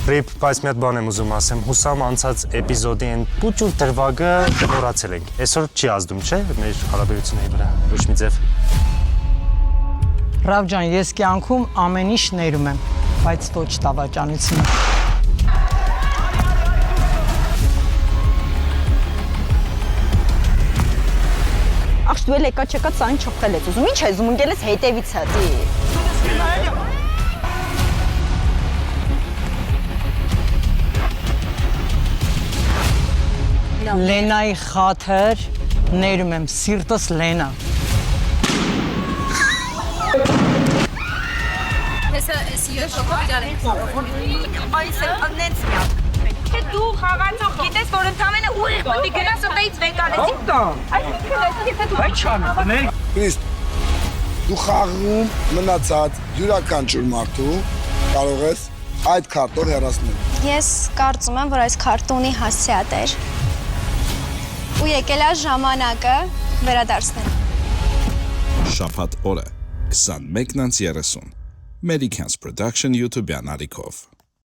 Ռիփ, բայց մի հատ բան եմ ուզում ասեմ, հուսամ անցած էպիզոդի այն պուճուր դրվագը մոռացել ենք։ Այսօր չի ազդում, չէ՞, մեր հարաբերությունների վրա։ Ոչ մի ձև։ Ռավ ջան, ես կյանքում ամեն ինչ ներում եմ, բայց ոչ տավաճանությունը։ Ախ, դու էլ եկա չեկա ցան չփել ես ուզում։ Ինչ ես ուզում ընկել ես հետևից հատի։ Լենայի խաթր ներում եմ, սիրտս Լենա։ Հեսա ես շոկով իրար ենք։ Այս է անենց միա։ Թե դու խաղացող գիտես, որ ընդամենը ուղիղ պետք է գնաս ուտեից վեկալեցի։ Քրիստ, դու խաղում մնացած յուրաքանչյուր մարդու կարող ես այդ քարտով հեռացնել։ Ես կարծում եմ, որ այս քարտը ունի հասցեատեր ու եկել է ժամանակը վերադարձնել։ Շաբաթ օրը 21:30 Americans Production YouTube-յան ալիքով